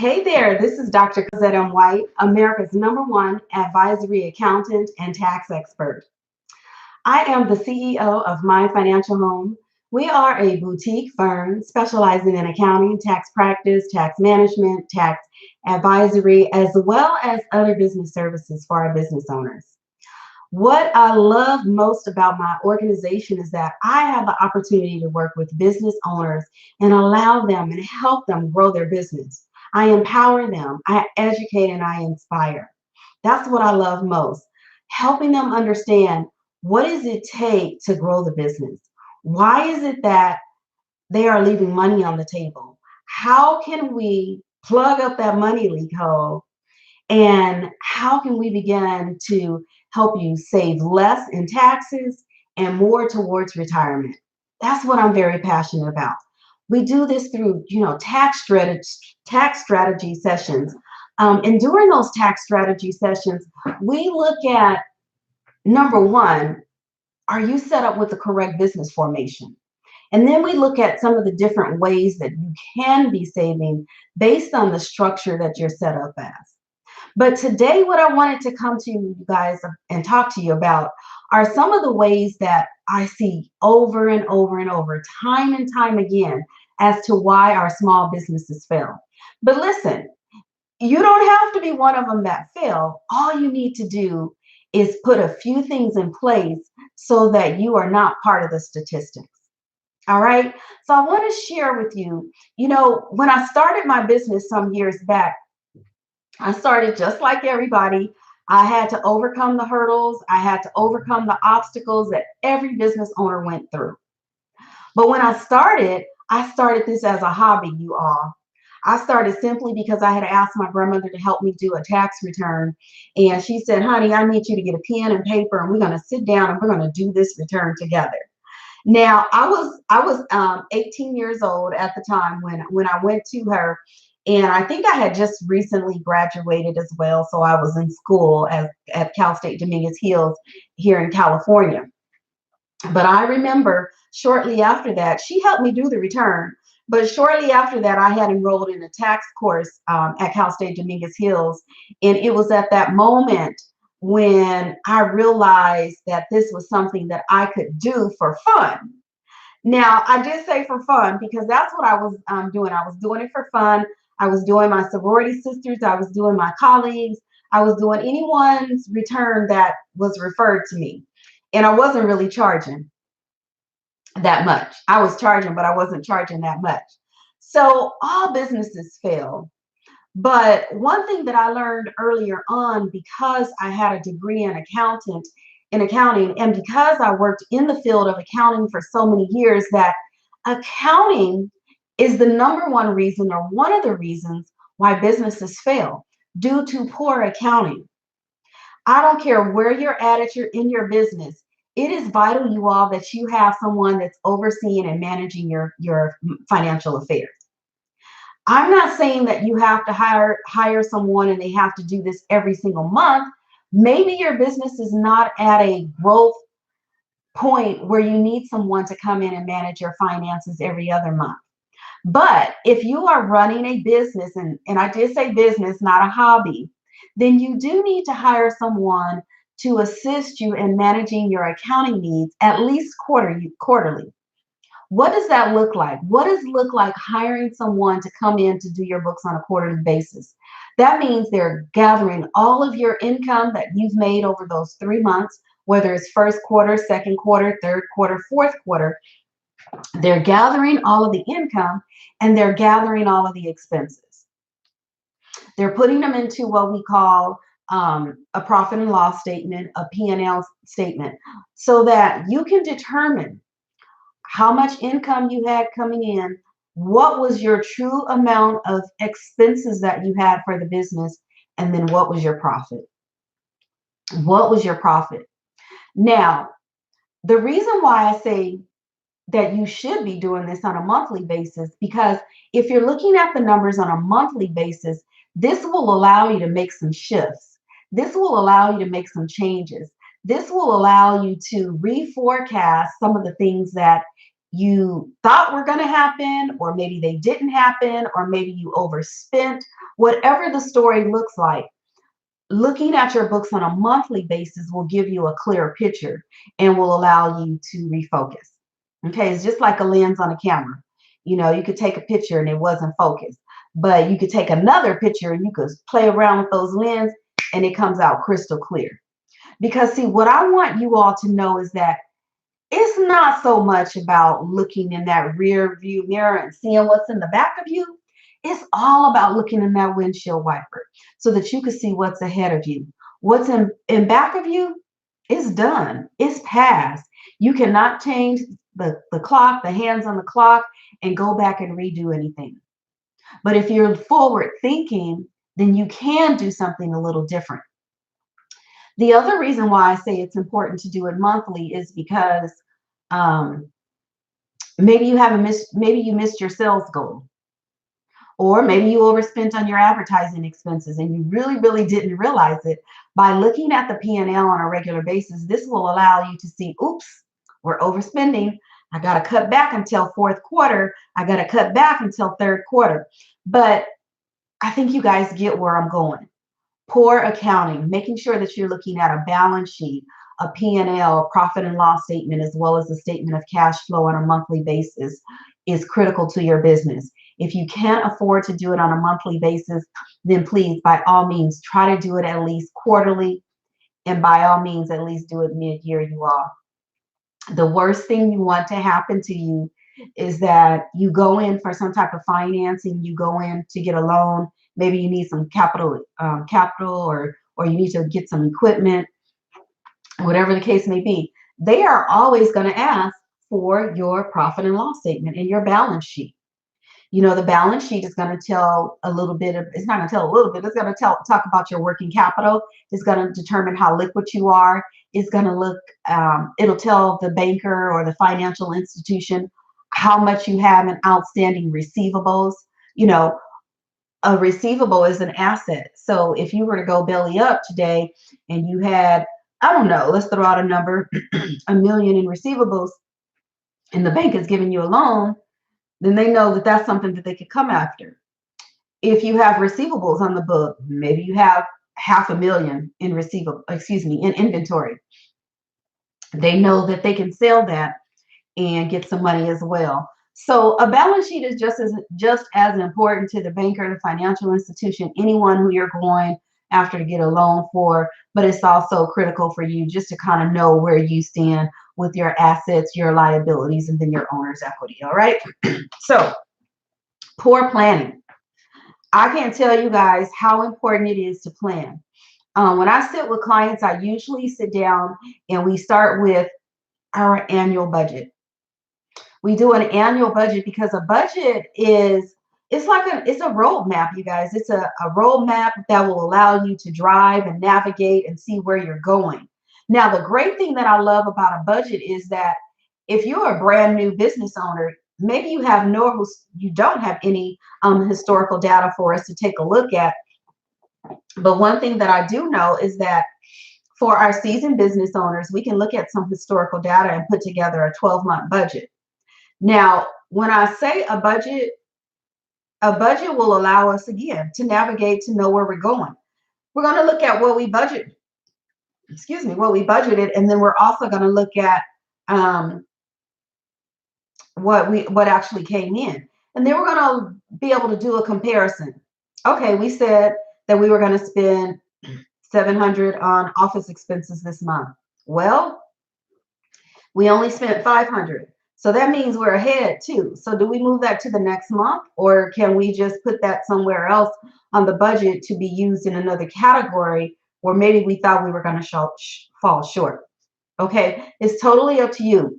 Hey there, this is Dr. Cosette M. White, America's #1 advisory accountant and tax expert. I am the CEO of My Financial Home. We are a boutique firm specializing in accounting, tax practice, tax management, tax advisory, as well as other business services for our business owners. What I love most about my organization is that I have the opportunity to work with business owners and allow them and help them grow their business. I empower them, I educate, and I inspire. That's what I love most. Helping them understand what does it take to grow the business? Why is it that they are leaving money on the table? How can we plug up that money leak hole, and how can we begin to help you save less in taxes and more towards retirement? That's what I'm very passionate about. We do this through, tax strategy sessions. And during those tax strategy sessions, we look at number one, are you set up with the correct business formation? And then we look at some of the different ways that you can be saving based on the structure that you're set up as. But today, what I wanted to come to you guys and talk to you about are some of the ways that I see over and over and over, time and time again, as to why our small businesses fail. But listen, you don't have to be one of them that fail. All you need to do is put a few things in place so that you are not part of the statistics. All right. So I want to share with you, when I started my business some years back, I started just like everybody. I had to overcome the hurdles. I had to overcome the obstacles that every business owner went through. But when I started this as a hobby, you all. I started simply because I had asked my grandmother to help me do a tax return. And she said, honey, I need you to get a pen and paper, and we're going to sit down and we're going to do this return together. Now, I was 18 years old at the time when I went to her, and I think I had just recently graduated as well. So I was in school at Cal State Dominguez Hills here in California. But I remember shortly after that, she helped me do the return. But shortly after that, I had enrolled in a tax course at Cal State Dominguez Hills. And it was at that moment when I realized that this was something that I could do for fun. Now, I did say for fun because that's what I was doing. I was doing it for fun. I was doing my sorority sisters. I was doing my colleagues. I was doing anyone's return that was referred to me. And I wasn't really charging that much. I was charging, but I wasn't charging that much. So all businesses fail. But one thing that I learned earlier on, because I had a degree in accounting, and because I worked in the field of accounting for so many years, that accounting is the #1 reason, or one of the reasons, why businesses fail, due to poor accounting. I don't care where you're at in your business. It is vital, you all, that you have someone that's overseeing and managing your financial affairs. I'm not saying that you have to hire someone and they have to do this every single month. Maybe your business is not at a growth point where you need someone to come in and manage your finances every other month. But if you are running a business, and I did say business, not a hobby, then you do need to hire someone to assist you in managing your accounting needs at least quarterly. What does that look like? What does it look like hiring someone to come in to do your books on a quarterly basis? That means they're gathering all of your income that you've made over those 3 months, whether it's first quarter, second quarter, third quarter, fourth quarter. They're gathering all of the income and they're gathering all of the expenses. They're putting them into what we call a profit and loss statement, a P&L statement, so that you can determine how much income you had coming in, what was your true amount of expenses that you had for the business, and then what was your profit? What was your profit? Now, the reason why I say that you should be doing this on a monthly basis, because if you're looking at the numbers on a monthly basis, this will allow you to make some shifts. This will allow you to make some changes. This will allow you to reforecast some of the things that you thought were going to happen, or maybe they didn't happen, or maybe you overspent. Whatever the story looks like, looking at your books on a monthly basis will give you a clearer picture and will allow you to refocus. Okay, it's just like a lens on a camera. You know, you could take a picture and it wasn't focused, but you could take another picture and you could play around with those lenses and it comes out crystal clear. Because, see, what I want you all to know is that it's not so much about looking in that rear view mirror and seeing what's in the back of you. It's all about looking in that windshield wiper so that you can see what's ahead of you. What's in back of you is done. It's past. You cannot change the clock, the hands on the clock, and go back and redo anything. But if you're forward thinking, then you can do something a little different. The other reason why I say it's important to do it monthly is because um, maybe you missed your sales goal, or maybe you overspent on your advertising expenses and you really didn't realize it. By looking at the P&L on a regular basis, this will allow you to see, oops, we're overspending. I got to cut back until fourth quarter. I got to cut back until third quarter. But I think you guys get where I'm going. Poor accounting, making sure that you're looking at a balance sheet, a P&L, profit and loss statement, as well as a statement of cash flow on a monthly basis is critical to your business. If you can't afford to do it on a monthly basis, then please, by all means, try to do it at least quarterly, and by all means, at least do it mid-year, you all. The worst thing you want to happen to you is that you go in for some type of financing, you go in to get a loan, maybe you need some capital, or you need to get some equipment, whatever the case may be. They are always going to ask for your profit and loss statement and your balance sheet. You know, the balance sheet is going to tell a little bit of, it's not going to tell a little bit, it's going to talk about your working capital. It's going to determine how liquid you are. It's going to look, it'll tell the banker or the financial institution how much you have in outstanding receivables. You know, a receivable is an asset. So if you were to go belly up today and you had, I don't know, let's throw out a number, $1 million in receivables, and the bank is giving you a loan, then they know that that's something that they could come after. If you have receivables on the book, maybe you have $500,000 in inventory. They know that they can sell that and get some money as well. So a balance sheet is just as important to the banker, the financial institution, anyone who you're going after to get a loan for, but it's also critical for you just to kind of know where you stand with your assets, your liabilities, and then your owner's equity. All right. So poor planning. I can't tell you guys how important it is to plan. When I sit with clients, I usually sit down and we start with our annual budget. We do an annual budget because a budget it's a roadmap, you guys. It's a roadmap that will allow you to drive and navigate and see where you're going. Now, the great thing that I love about a budget is that if you're a brand new business owner, maybe you don't have any historical data for us to take a look at. But one thing that I do know is that for our seasoned business owners, we can look at some historical data and put together a 12-month budget. Now, when I say a budget will allow us, again, to navigate, to know where we're going. We're going to look at what we budgeted, and then we're also going to look at what actually came in. And then we're going to be able to do a comparison. Okay, we said that we were going to spend $700 on office expenses this month. Well, we only spent $500. So that means we're ahead too. So do we move that to the next month, or can we just put that somewhere else on the budget to be used in another category where maybe we thought we were going to fall short? Okay, it's totally up to you.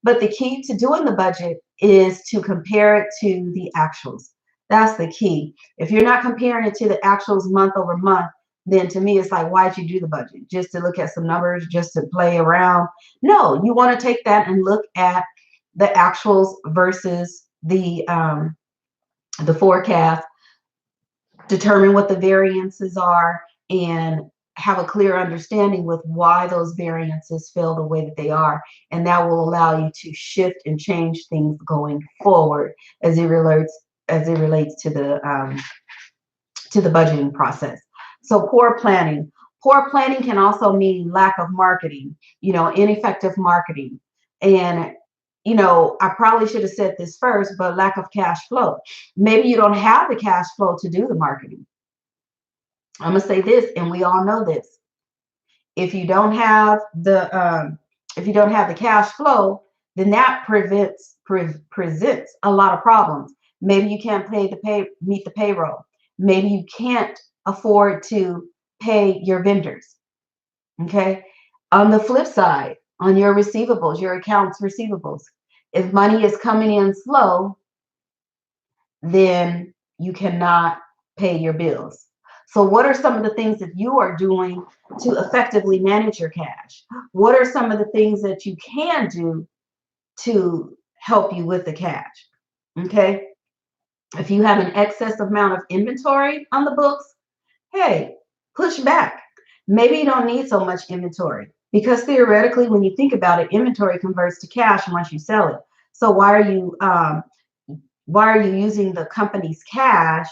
But the key to doing the budget is to compare it to the actuals. That's the key. If you're not comparing it to the actuals month over month, then to me, it's like, why'd you do the budget? Just to look at some numbers, just to play around? No, you want to take that and look at the actuals versus the forecast, determine what the variances are, and have a clear understanding with why those variances feel the way that they are, and that will allow you to shift and change things going forward as it relates to the budgeting process. So poor planning. Poor planning can also mean lack of marketing, ineffective marketing. And, I probably should have said this first, but lack of cash flow. Maybe you don't have the cash flow to do the marketing. I'm going to say this, and we all know this. If you don't have the cash flow, then that presents a lot of problems. Maybe you can't meet the payroll. Maybe you can't afford to pay your vendors. Okay. On the flip side, on your receivables, your accounts receivables, if money is coming in slow, then you cannot pay your bills. So what are some of the things that you are doing to effectively manage your cash? What are some of the things that you can do to help you with the cash? Okay. If you have an excess amount of inventory on the books, hey, push back. Maybe you don't need so much inventory, because theoretically, when you think about it, inventory converts to cash once you sell it. So why are you using the company's cash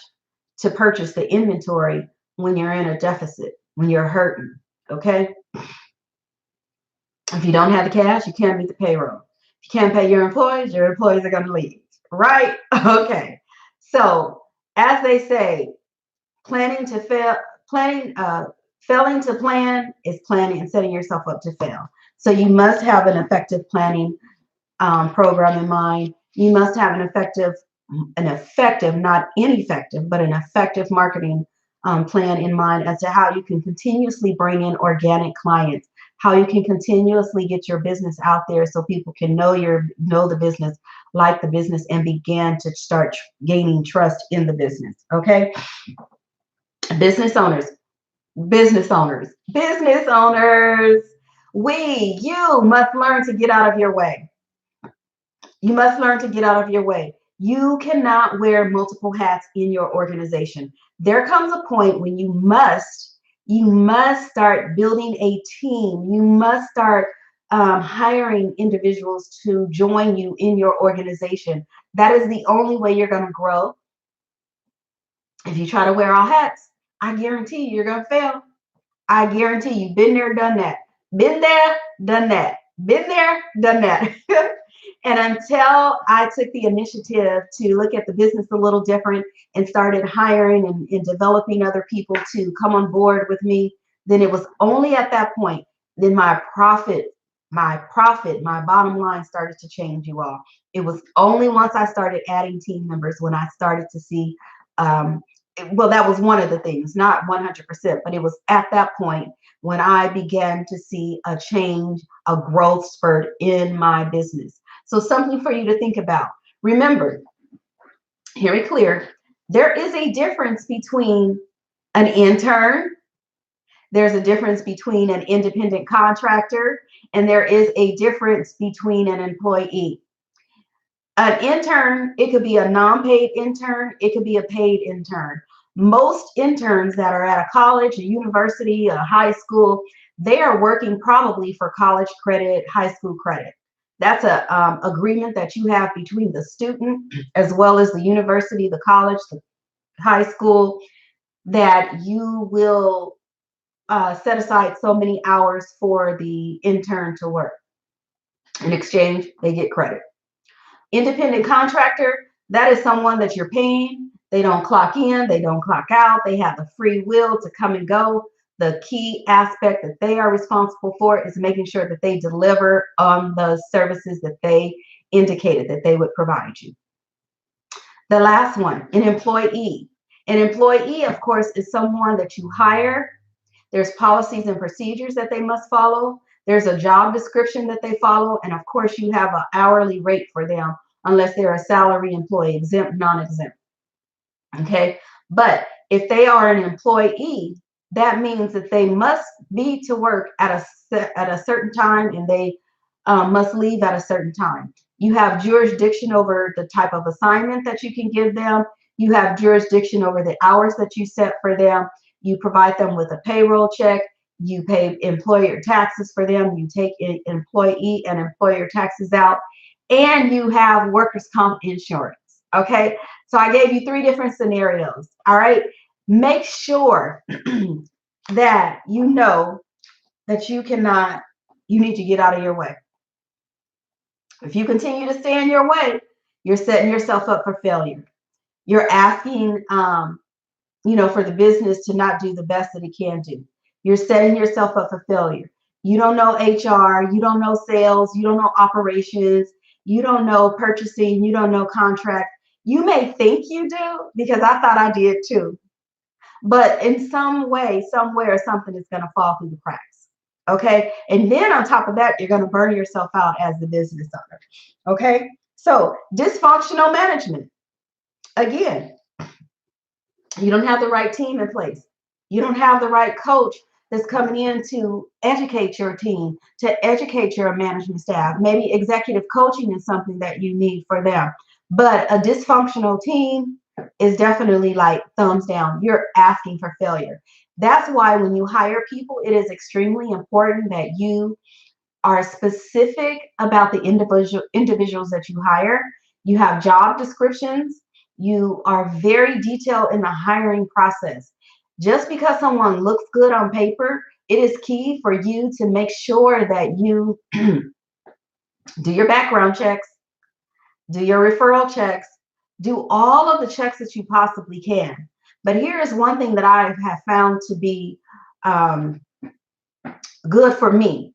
to purchase the inventory when you're in a deficit, when you're hurting? Okay. If you don't have the cash, you can't meet the payroll. If you can't pay your employees are going to leave, right? Okay. So as they say, failing to plan is planning and setting yourself up to fail. So you must have an effective planning program in mind. You must have an effective, not ineffective, but an effective marketing plan in mind as to how you can continuously bring in organic clients, how you can continuously get your business out there so people can know the business, like the business, and begin to start gaining trust in the business. Okay. Business owners, you must learn to get out of your way. You must learn to get out of your way. You cannot wear multiple hats in your organization. There comes a point when you must start building a team. You must start hiring individuals to join you in your organization. That is the only way you're going to grow. If you try to wear all hats, I guarantee you're going to fail. I guarantee you, been there, done that. Been there, done that. Been there, done that. And until I took the initiative to look at the business a little different and started hiring and developing other people to come on board with me, then it was only at that point, then my bottom line started to change, you all. It was only once I started adding team members when I started to see, well, that was one of the things, not 100%, but it was at that point when I began to see a change, a growth spurt in my business. So something for you to think about. Remember, hear it clear, there is a difference between an intern, there's a difference between an independent contractor, and there is a difference between an employee. An intern, it could be a non-paid intern, it could be a paid intern. Most interns that are at a college, a university, a high school, they are working probably for college credit, high school credit. That's a agreement that you have between the student as well as the university, the college, the high school, that you will set aside so many hours for the intern to work. In exchange, they get credit. Independent contractor, that is someone that you're paying. They don't clock in, they don't clock out, they have the free will to come and go. The key aspect that they are responsible for is making sure that they deliver on the services that they indicated that they would provide you. The last one, an employee. An employee, of course, is someone that you hire. There's policies and procedures that they must follow. There's a job description that they follow. And of course, you have an hourly rate for them unless they're a salary employee, exempt, non-exempt. Okay. But if they are an employee, that means that they must be to work at a certain time, and they must leave at a certain time. You have jurisdiction over the type of assignment that you can give them. You have jurisdiction over the hours that you set for them. You provide them with a payroll check. You pay employer taxes for them. You take employee and employer taxes out, and you have workers' comp insurance. Okay. So I gave you 3 different scenarios. All right. Make sure that you know that you need to get out of your way. If you continue to stay in your way, you're setting yourself up for failure. You're asking, for the business to not do the best that it can do. You're setting yourself up for failure. You don't know HR, you don't know sales, you don't know operations, you don't know purchasing, you don't know contract. You may think you do, because I thought I did too. But in some way, somewhere, something is going to fall through the cracks. Okay. And then on top of that, you're going to burn yourself out as the business owner. Okay. So dysfunctional management. Again, you don't have the right team in place. You don't have the right coach that's coming in to educate your team, to educate your management staff. Maybe executive coaching is something that you need for them. But a dysfunctional team is definitely like thumbs down. You're asking for failure. That's why when you hire people, it is extremely important that you are specific about the individuals that you hire. You have job descriptions. You are very detailed in the hiring process. Just because someone looks good on paper, it is key for you to make sure that you do your background checks, do your referral checks, do all of the checks that you possibly can. But here is one thing that I have found to be good for me,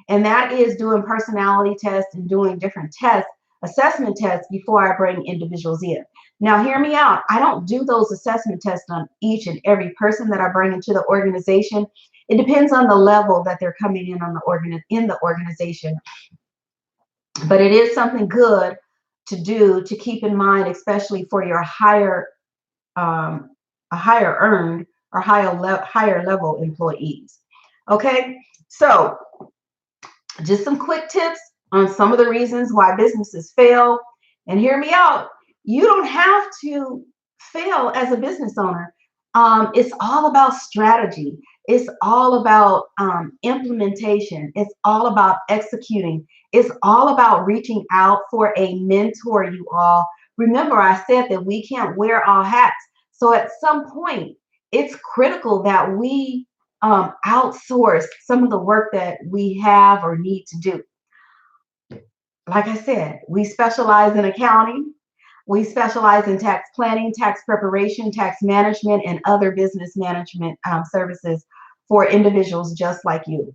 and that is doing personality tests and doing different tests, assessment tests, before I bring individuals in. Now, hear me out. I don't do those assessment tests on each and every person that I bring into the organization. It depends on the level that they're coming in on in the organization. But it is something good to do, to keep in mind, especially for your higher earned or higher level employees. Okay, so just some quick tips on some of the reasons why businesses fail. And hear me out. You don't have to fail as a business owner. It's all about strategy. It's all about implementation. It's all about executing. It's all about reaching out for a mentor, you all. Remember, I said that we can't wear all hats. So at some point, it's critical that we outsource some of the work that we have or need to do. Like I said, we specialize in accounting. We specialize in tax planning, tax preparation, tax management, and other business management services for individuals just like you.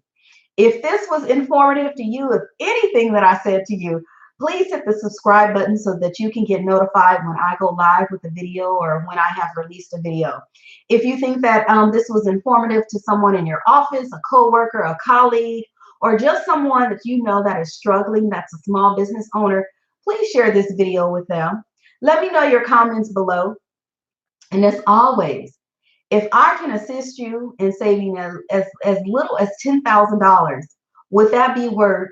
If this was informative to you, if anything that I said to you, please hit the subscribe button so that you can get notified when I go live with a video or when I have released a video. If you think that this was informative to someone in your office, a coworker, a colleague, or just someone that you know that is struggling, that's a small business owner, please share this video with them. Let me know your comments below. And as always, if I can assist you in saving as little as $10,000, would that be worth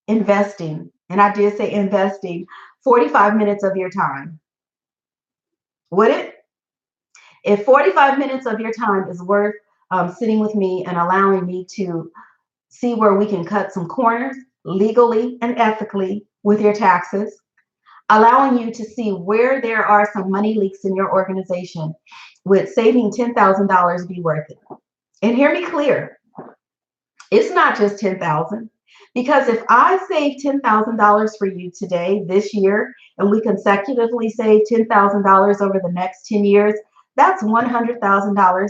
investing? And I did say investing 45 minutes of your time. Would it? If 45 minutes of your time is worth sitting with me and allowing me to see where we can cut some corners legally and ethically with your taxes, allowing you to see where there are some money leaks in your organization, would saving $10,000 be worth it? And hear me clear, it's not just $10,000, because if I save $10,000 for you today, this year, and we consecutively save $10,000 over the next 10 years, that's $100,000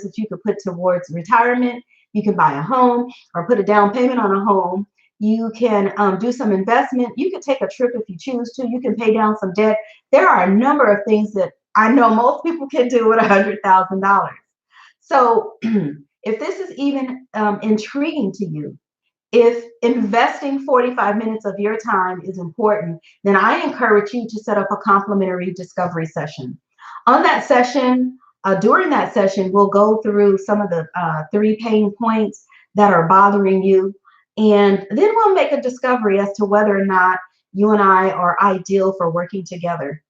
that you could put towards retirement. You can buy a home or put a down payment on a home. You can do some investment. You can take a trip if you choose to. You can pay down some debt. There are a number of things that I know most people can do with $100,000. So if this is even intriguing to you, if investing 45 minutes of your time is important, then I encourage you to set up a complimentary discovery session. On that session, during that session, we'll go through some of the 3 pain points that are bothering you. And then we'll make a discovery as to whether or not you and I are ideal for working together.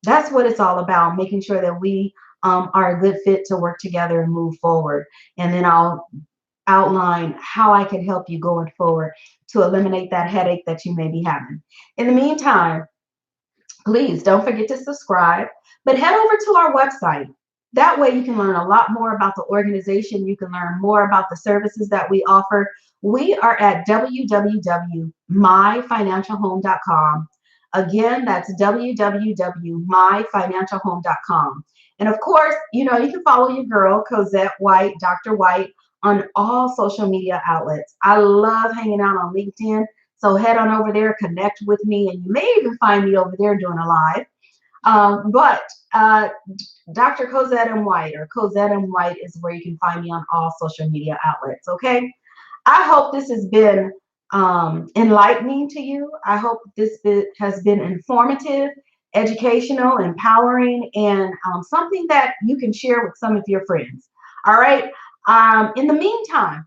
That's what it's all about, making sure that we are a good fit to work together and move forward. And then I'll outline how I can help you going forward to eliminate that headache that you may be having. In the meantime, please don't forget to subscribe, but head over to our website. That way you can learn a lot more about the organization. You can learn more about the services that we offer. We are at www.myfinancialhome.com. Again, that's www.myfinancialhome.com. And of course, you can follow your girl, Cosette White, Dr. White, on all social media outlets. I love hanging out on LinkedIn. So head on over there, connect with me, and you may even find me over there doing a live. But Dr. Cosette M. White or Cosette M. White is where you can find me on all social media outlets. Okay. I hope this has been enlightening to you. I hope this has been informative, educational, empowering, and something that you can share with some of your friends. All right. In the meantime,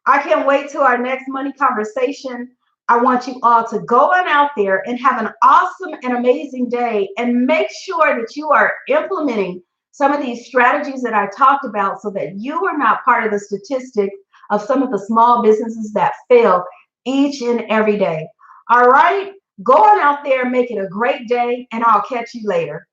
I can't wait till our next money conversation. I want you all to go on out there and have an awesome and amazing day, and make sure that you are implementing some of these strategies that I talked about so that you are not part of the statistics of some of the small businesses that fail each and every day. All right, go on out there, make it a great day, and I'll catch you later.